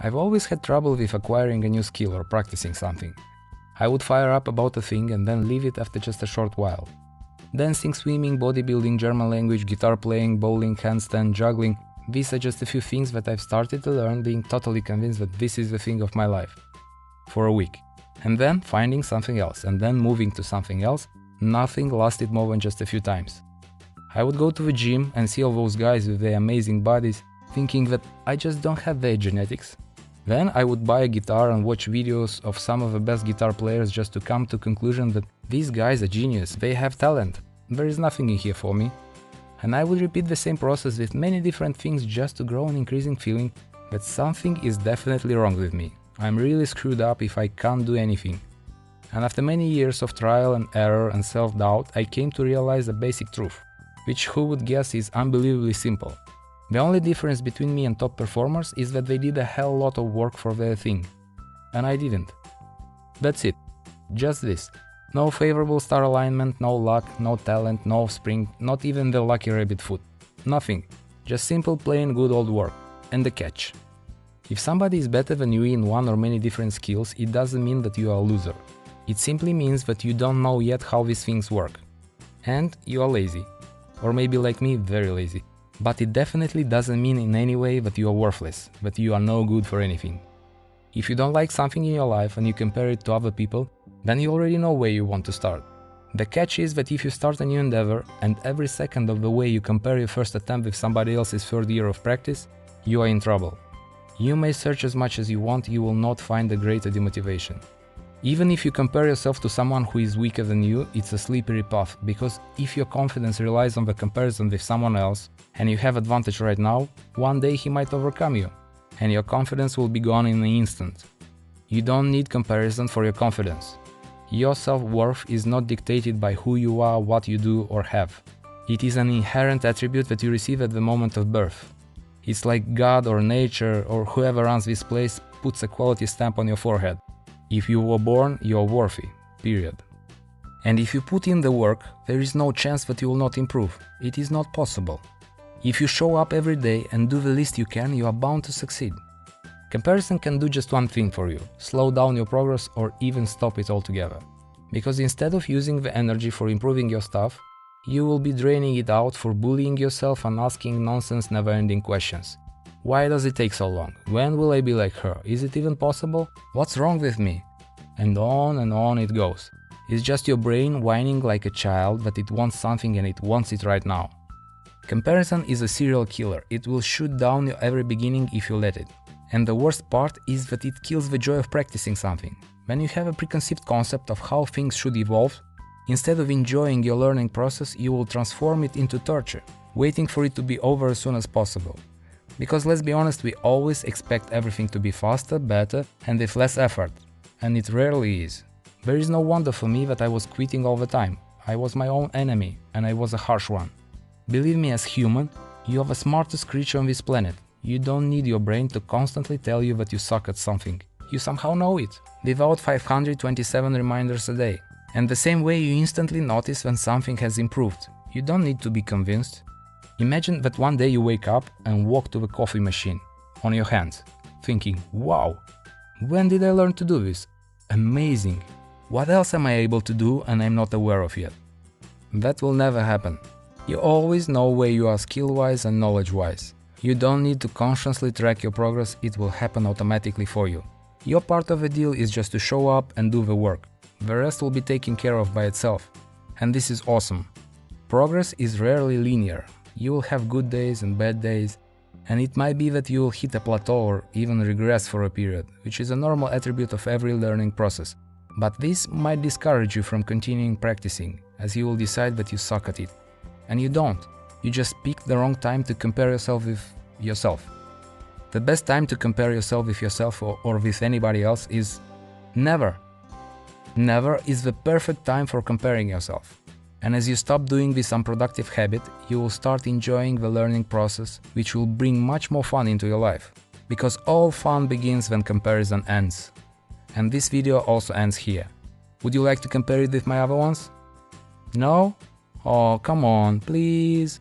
I've always had trouble with acquiring a new skill or practicing something. I would fire up about a thing and then leave it after just a short while. Dancing, swimming, bodybuilding, German language, guitar playing, bowling, handstand, juggling, these are just a few things that I've started to learn, being totally convinced that this is the thing of my life. For a week. And then finding something else, and then moving to something else. Nothing lasted more than just a few times. I would go to the gym and see all those guys with their amazing bodies, thinking that I just don't have their genetics. Then I would buy a guitar and watch videos of some of the best guitar players just to come to the conclusion that these guys are genius, they have talent, there is nothing in here for me. And I would repeat the same process with many different things just to grow an increasing feeling that something is definitely wrong with me. I'm really screwed up if I can't do anything. And after many years of trial and error and self-doubt, I came to realize a basic truth, which who would guess is unbelievably simple. The only difference between me and top performers is that they did a hell lot of work for their thing. And I didn't. That's it. Just this. No favorable star alignment, no luck, no talent, no offspring, not even the lucky rabbit foot. Nothing. Just simple plain good old work. And the catch. If somebody is better than you in one or many different skills, it doesn't mean that you are a loser. It simply means that you don't know yet how these things work. And you are lazy. Or maybe like me, very lazy. But it definitely doesn't mean in any way that you are worthless, that you are no good for anything. If you don't like something in your life and you compare it to other people, then you already know where you want to start. The catch is that if you start a new endeavor and every second of the way you compare your first attempt with somebody else's third year of practice, you are in trouble. You may search as much as you want, you will not find a greater demotivation. Even if you compare yourself to someone who is weaker than you, it's a slippery path, because if your confidence relies on the comparison with someone else, and you have advantage right now, one day he might overcome you, and your confidence will be gone in an instant. You don't need comparison for your confidence. Your self-worth is not dictated by who you are, what you do or have. It is an inherent attribute that you receive at the moment of birth. It's like God or nature or whoever runs this place puts a quality stamp on your forehead. If you were born, you are worthy, period. And if you put in the work, there is no chance that you will not improve. It is not possible. If you show up every day and do the least you can, you are bound to succeed. Comparison can do just one thing for you: slow down your progress or even stop it altogether. Because instead of using the energy for improving your stuff, you will be draining it out for bullying yourself and asking nonsense, never-ending questions. Why does it take so long? When will I be like her? Is it even possible? What's wrong with me? And on it goes. It's just your brain whining like a child that it wants something and it wants it right now. Comparison is a serial killer. It will shoot down your every beginning if you let it. And the worst part is that it kills the joy of practicing something. When you have a preconceived concept of how things should evolve, instead of enjoying your learning process, you will transform it into torture, waiting for it to be over as soon as possible. Because let's be honest, we always expect everything to be faster, better, and with less effort. And it rarely is. There is no wonder for me that I was quitting all the time. I was my own enemy, and I was a harsh one. Believe me, as human, you are the smartest creature on this planet. You don't need your brain to constantly tell you that you suck at something. You somehow know it, without 527 reminders a day. And the same way you instantly notice when something has improved. You don't need to be convinced. Imagine that one day you wake up and walk to the coffee machine, on your hands, thinking, wow, when did I learn to do this? Amazing! What else am I able to do and I'm not aware of yet? That will never happen. You always know where you are skill-wise and knowledge-wise. You don't need to consciously track your progress, it will happen automatically for you. Your part of the deal is just to show up and do the work. The rest will be taken care of by itself. And this is awesome. Progress is rarely linear. You will have good days and bad days, and it might be that you will hit a plateau or even regress for a period, which is a normal attribute of every learning process. But this might discourage you from continuing practicing, as you will decide that you suck at it. And you don't. You just picked the wrong time to compare yourself with yourself. The best time to compare yourself with yourself or with anybody else is never. Never is the perfect time for comparing yourself. And as you stop doing this unproductive habit, you will start enjoying the learning process, which will bring much more fun into your life. Because all fun begins when comparison ends. And this video also ends here. Would you like to compare it with my other ones? No? Oh, come on, please.